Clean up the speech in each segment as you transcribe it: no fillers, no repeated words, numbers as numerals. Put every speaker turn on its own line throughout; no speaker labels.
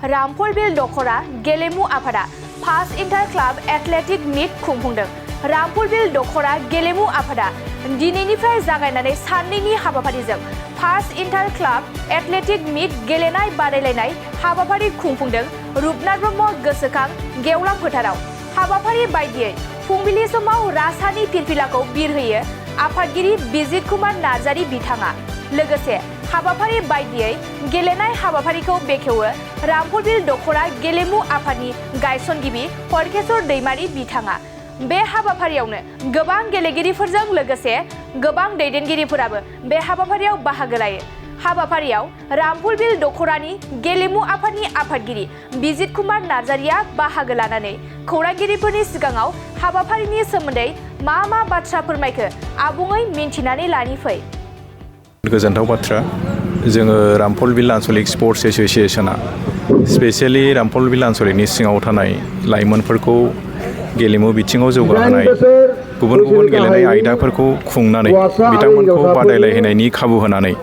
रामफलबिल दख'रा गेलेमु आफादा first inter club athletic meet खुंफुंदों। रामफलबिल दख'रा गेलेमु आफादा दिनैनिफ्राय जागायनानै साननैनि हाबाफारिजों first inter club athletic meet गेलेनाय बादायलायनाय हाबाफारि खुंफुंदों रुपनाथ ब्रह्म गोसोखां गेवलां फोथाराव। हाबाफारि बायदियै फुंबिलि समाव रासानि फिरफिलाखौ बिरहोयो आफादगिरि बिजित कुमार नार्जारी बिथाङा। लोगोसे हाबाफारि बायदियै गेलेनाय हाबाफारिखौ बेखेवो रामफलबिल दख'रा गेलेमु आफादनि गायसनगिरि हरकेश्वर दैमारी बिथाङा। बे हाबाफारियावनो गोबां गेलेगिरिफोरजों लोगोसे गोबां दैदेनगिरिफोराबो बे हाबाफारियाव बाहागो लायो। हाबाफारियाव रामफलबिल दख'रानि गेलेमु आफादनि आफादगिरि बिजित कुमार नार्जारीया बाहागो लानानै खौरांगिरिफोरनि सिगाङाव हाबाफारिनि सोमोन्दै मा बाथ्रा फोरमायखो आबुङै मिन्थिनानै लानि फै।
गोजोनथाव बाथ्रा जोङो रामफलबिल आन्चलिक स्पर्ट्स एसोसिएशना स्पेसियेलि रामफलबिल आन्चलिकनि सिङाव थानाय लाइमोनफोरखौ गेलेमु बिथिङाव जौगाहोनाय गुबुन गुबुन गेलेनाय आयदाफोरखौ खुंनानै बिथांमोनखौ बादायलायहोनायनि खाबु होनानै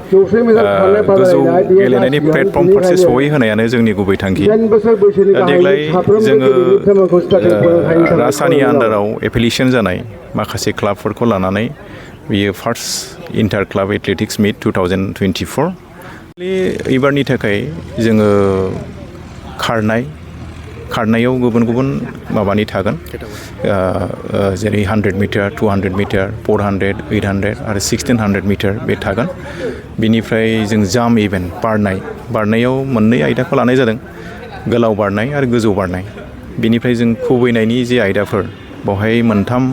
गोजौ गेलेनायनि प्लेटफर्म फारसे सहैहोनायानो जोंनि गुबै थांखि। देग्लाय जोङो रासानि आन्डाराव एफिलिएशन जानाय माखासे क्लाबफोरखौ लानानै बियो first inter club athletics meet 2024 एबारनि थाखाय जोङो खारनायाव गुबुन गुबुन माबानि थागोन जेरै 100 मिटार 200 मिटार 400 800 आरो 1600 मिटार बे थागोन। बिनिफ्राय जों जाम इभेन्ट बारनायाव मोननै आयदाखौ लानाय जादों, गोलाव बारनाय आरो गोजौ बारनाय। बिनिफ्राय जों खुबैनायनि जे आयदाफोर बेवहाय मोनथाम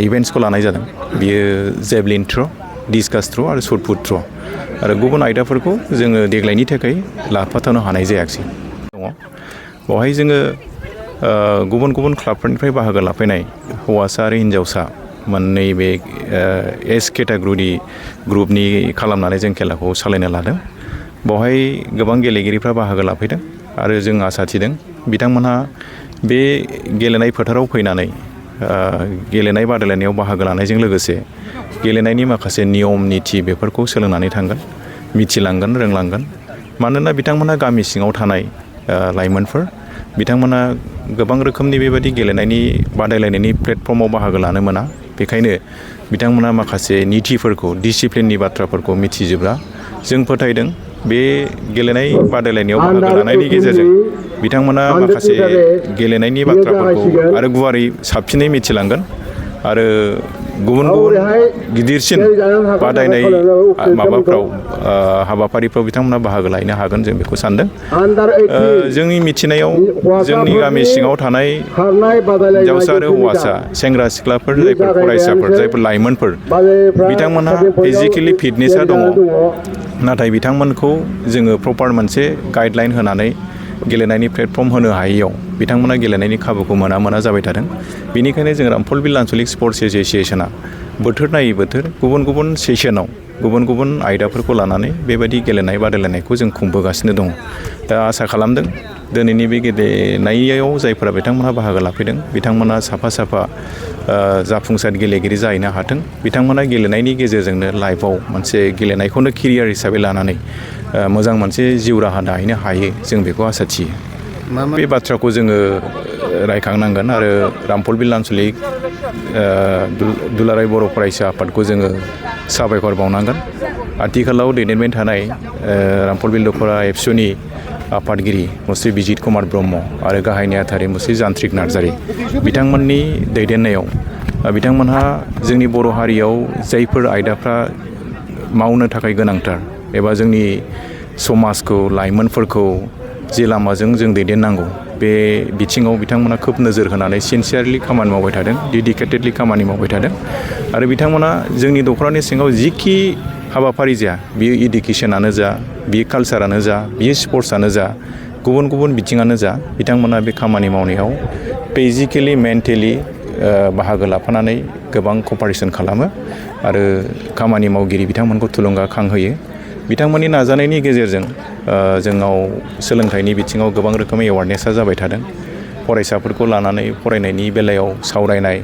इभेन्ट्सखौ लानाय जादों। बियो जेभलिन थ्र', डिस्कास थ्र' आरो शर्टपुट थ्र'। आरो गुबुन आयदाफोरखौ जोङो देग्लायनि थाखाय लाफाथावनो हानाय जायाखिसै दङ। बेवहाय जोङो गुबुन गुबुन क्लाबफोरनिफ्राय बाहागो लाफैनाय हौवासा आरो हिन्जावसा मोननै बे एज केटागरि ग्रुपनि खालामनानै जों खेलाखौ सालायनो लादों। बेवहाय गोबां गेलेगिरिफ्रा बाहागो लाफैदों आरो जों आसा थिदों बिथांमोनहा बे गेलेनाय फोथाराव फैनानै गेलेनाय बादायलायनायाव बाहागो लानायजों लोगोसे गेलेनायनि माखासे नियम निथि बेफोरखौ सोलोंनानै थांगोन, मिथिलांगोन, रोंलांगोन। मानोना बिथांमोना गामि सिङाव थानाय लाइमोनफोर, बिथांमोना गोबां रोखोमनि बेबायदि गेलेनायनि बादायलायनायनि प्लेटफर्माव बाहागो लानो मोना। बेखायनो बिथांमोना माखासे निथिफोरखौ, डिसिप्लिननि बाथ्राफोरखौ मिथिजोबा। जों फोथायदों बे गेलेनाय बादायलायनायाव बाहागो लानायनि गेजेरजों बिथांमोना माखासे गेलेनायनि बाथ्राफोरखौ आरो गुवारै साबसिनै मिथिलांगोन आरो गुबुन गुबुन गिदिरसिन बादायनाय माबाफ्राव हाबाफारिफ्राव बिथांमोना बाहागो लानो हागोन, जों बेखौ सानदों। जोंनि मिथिनायाव जोंनि गामि सिङाव थानाय हिन्जावसा आरो हौवासा, सेंग्रा सिख्लाफोर, जायफोर फरायसाफोर, जायफोर लाइमोनफोर, बिथांमोनहा फिजिकेलि फिटनेसा दङ, नाथाय बिथांमोनखौ जोङो प्रपार मोनसे गाइडलाइन होनानै गेलेनायनि प्लेटफर्म होनो हायैयाव बिथांमोना गेलेनायनि खाबुखौ मोना जाबाय थादों। बेनिखायनो जों रामफलबिल आन्चलिक स्पर्ट्स एसोसिएशना बोथोर नायै बोथोर गुबुन गुबुन सेसनाव गुबुन गुबुन आयदाफोरखौ लानानै बेबायदि गेलेनाय बादायलायनायखौ जों खुंबोगासिनो दङ। दा आसा खालामदों दिनैनि बे गेलेनायाव जायफोरा बिथांमोनहा बाहागो लाफैदों बिथांमोना साफा जाफुंसार गेलेगिरि जाहैनो हाथों। बिथांमोना गेलेनायनि गेजेरजोंनो लाइफआव मोनसे गेलेनायखौनो केरियार हिसाबै लानानै मोजां मोनसे जिउ राहा दाहैनो हायो, जों बेखौ आसा थियो। बे बाथ्राखौ जोङो रायखांनांगोन आरो रामफलबिल आन्चलिक दुलाराय बर' फरायसा आफादखौ जोङो साबायखर बावनांगोन। आथिखालाव दैदेनबाय थानाय रामफलबिल दख'रा एबसुनि आफादगिरि मुस्रि बिजित कुमार ब्रह्म आरो गाहाय नेहाथारि मुस्रि जान्त्रिक नार्जारी बिथांमोननि दैदेननायाव बिथांमोनहा जोंनि बर' हारियाव जायफोर आयदाफ्रा मावनो थाखाय गोनांथार एबा जोंनि समाजखौ, लाइमोनफोरखौ जे लामाजों जों दैदेननांगौ बे बिथिङाव बिथांमोना खोब नोजोर होनानै सिनसियारलि खामानि मावबाय थादों, डेडिकेटेडलि खामानि मावबाय थादों। आरो बिथांमोना जोंनि दख'रानि सिङाव जिखि हाबाफारि जाया, बियो इडुकेसनानो जा, बियो कालसारानो जा, बियो स्पर्ट्सआनो जा, गुबुन गुबुन बिथिङानो जा, बिथांमोना बे खामानि मावनायाव फिजिकेलि मेन्टेलि बाहागो लाफानानै गोबां कपारेसन खालामो आरो खामानि मावगिरि बिथांमोनखौ थुलुंगाखांहोयो। बिथांमोननि नाजानायनि गेजेरजों जोंनाव सोलोंथाइनि बिथिङाव गोबां रोखोमै एवारनेसा जाबाय थादों। फरायसाफोरखौ लानानै फरायनायनि बेलायाव सावरायनाय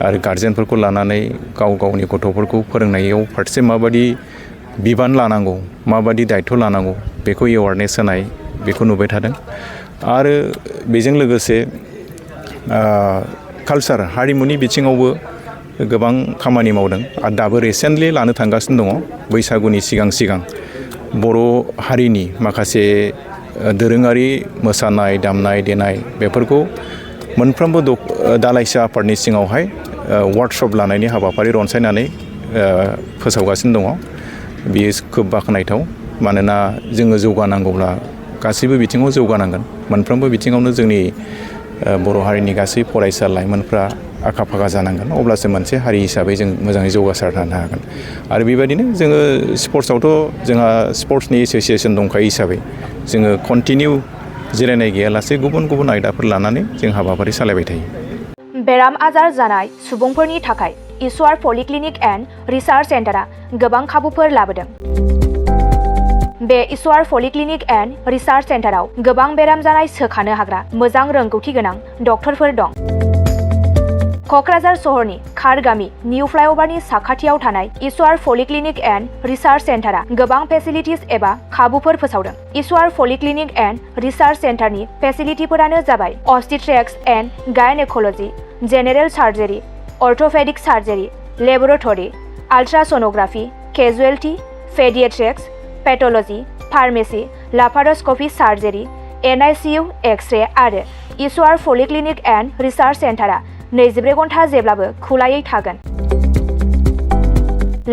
आरो गार्जेनफोरखौ लानानै गावनि गथ'फोरखौ फोरोंनायाव फारसे माबादि बिबान लानांगौ, माबादि दायित्व लानांगौ, बेखौ एवारनेस होनाय बेखौ नुबाय थादों आरो बेजों लोगोसे कालचार हारिमुनि बिथिङावबो गोबां खामानि मावदों आरो दाबो रिसेन्टलि लानो थांगासिनो दङ बैसागुनि सिगां बर' हारिनि माखासे दोरोङारि मोसानाय दामनाय देनाय बेफोरखौ मोनफ्रोमबो दालाइसा आफादनि सिङावहाय वार्कशप लानायनि हाबाफारि रनसायनानै फोसावगासिनो दङ। बियो खोब बाख्नायथाव मानोना जोङो जौगानांगौब्ला गासैबो बिथिङाव जौगानांगोन मोनफ्रोमबो बिथिङावनो जोंनि बर' हारिनि गासै फरायसा लाइमोनफ्रा आखा फाखा जानांगोन अब्लासो मोनसे हारि हिसाबै जों मोजाङै जौगासार थानो हागोन आरो बेबायदिनो जोङो स्पर्ट्सआवथ' जोंहा स्पर्ट्सनि एस'सियेसन दंखायो हिसाबै जोङो कन्टिनिउ जिरायनाय गैयालासे गुबुन आयदाफोर लानानै जों हाबाफारि सालायबाय थायो।
बेराम आजार जानाय सुबुंफोरनि थाखाय इसवार पलिक्लिनिक एन्ड रिसार्च सेन्टारा गोबां खाबुफोर लाबोदों। बे इसवार पलिक्लिनिक एन्ड रिसार्च सेन्टाराव गोबां बेराम जानाय सोखानो हाग्रा मोजां रोंगौथि गोनां डक्टरफोर दं। क'क्राझार सहरनि खार गामि निउ फ्लाइअभारनि साखाथियाव थानाय इसवार पलिक्लिनिक एन्ड रिसार्च सेन्टारा गोबां फेसिलिटिस एबा खाबुफोर फोसावदों। इसवार पलिक्लिनिक एन्ड रिसार्च सेन्टारनि फेसिलिटिफोरानो जाबाय obstetrics and gynaecology, general surgery, orthopaedic surgery, laboratory, ultrasonography, casualty, paediatrics, pathology, pharmacy, laparoscopy surgery, NICU, x-ray आरो इसवार पलिक्लिनिक एन्ड रिसार्च सेन्टारा 24 घन्टा जेब्लाबो खुलायै थागोन।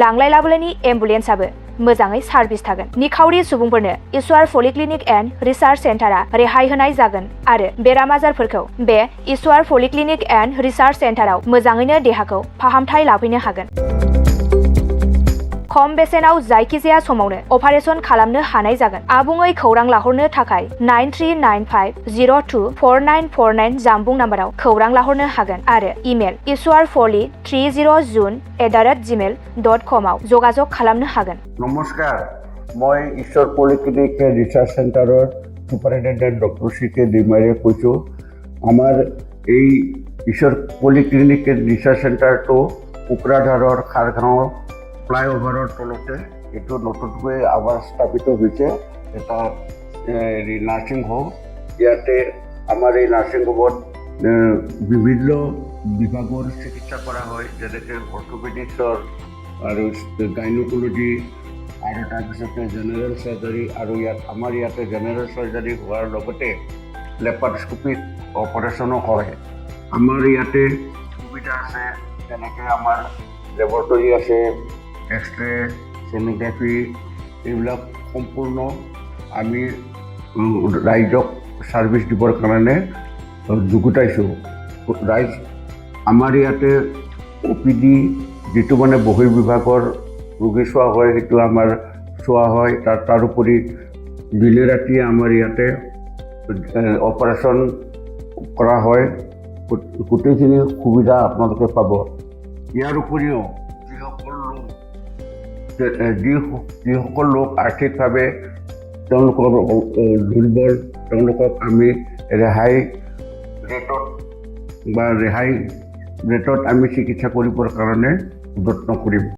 लांलाय लाबोलायनि एम्बुलेन्सआबो मोजाङै सार्भिस थागोन। निखावरि सुबुंफोरनो इसवार पलिक्लिनिक एन्ड रिसार्च सेन्टारा रेहाय होनाय जागोन आरो बेराम आजारफोरखौ बे इसवार पलिक्लिनिक एन्ड रिसार्च सेन्टाराव मोजाङैनो देहाखौ फाहामथाय लाफैनो हागोन। खम बेसेनाव जायखिजाया समावनो अपारेशन खालामनो हानाय जागोन। आबुङै खौरां लाहरनो थाखाय 9395024949 जानबुं नाम्बाराव खौरां लाहरनो हागोन आरो इमेल iswar30june@gmail.com आव जगाजग खालामनो हागोन।
नमस्कार, মই ঈশ্বৰ পলিক্লিনিক ৰিচাৰ্চ চেণ্টাৰৰ ছুপাৰিণ্টেণ্ডেণ্ট ডক্টৰ CK ডিমাৰীয়ে কৈছোঁ। আমাৰ এই ঈশ্বৰ পলিক্লিনিক ৰিচাৰ্চ চেণ্টাৰটো কোকৰাঝাৰৰ খাৰগাঁও ফ্লাইঅভাৰৰ তলতে এইটো নতুনকৈ আমাৰ স্থাপিত হৈছে এটা নাৰ্ছিং হোম। ইয়াতে আমাৰ এই নাৰ্ছিং হোমত বিভিন্ন বিভাগৰ চিকিৎসা কৰা হয়, যেনেকৈ অৰ্থ'পেডিক্সৰ আৰু গাইনক'লজি আৰু তাৰপিছতে জেনেৰেল চাৰ্জাৰী আৰু আমাৰ ইয়াতে জেনেৰেল চাৰ্জাৰী হোৱাৰ লগতে লেপাৰস্কোপিক অপাৰেশ্যনো হয়। আমাৰ ইয়াতে সুবিধা আছে, যেনেকৈ আমাৰ লেবৰেটৰী আছে, এক্স-ৰে, ছ'নোগ্ৰাফি এইবিলাক সম্পূৰ্ণ আমি ৰাইজক ছাৰ্ভিচ দিবৰ কাৰণে যুগুতাইছোঁ। ৰাইজ আমাৰ ইয়াতে OPD যিটো মানে বহিৰ্বিভাগৰ ৰোগী চোৱা হয় সেইটো আমাৰ চোৱা হয়। তাৰোপৰি দিনে ৰাতিয়ে আমাৰ ইয়াতে অপাৰেশ্যন কৰা হয়। গোটেইখিনি সুবিধা আপোনালোকে পাব। ইয়াৰ উপৰিও যিসকল লোক আৰ্থিকভাৱে তেওঁলোকৰ দুৰ্বল তেওঁলোকক আমি ৰেহাই ৰেটত আমি চিকিৎসা কৰিবৰ কাৰণে যত্ন কৰিম।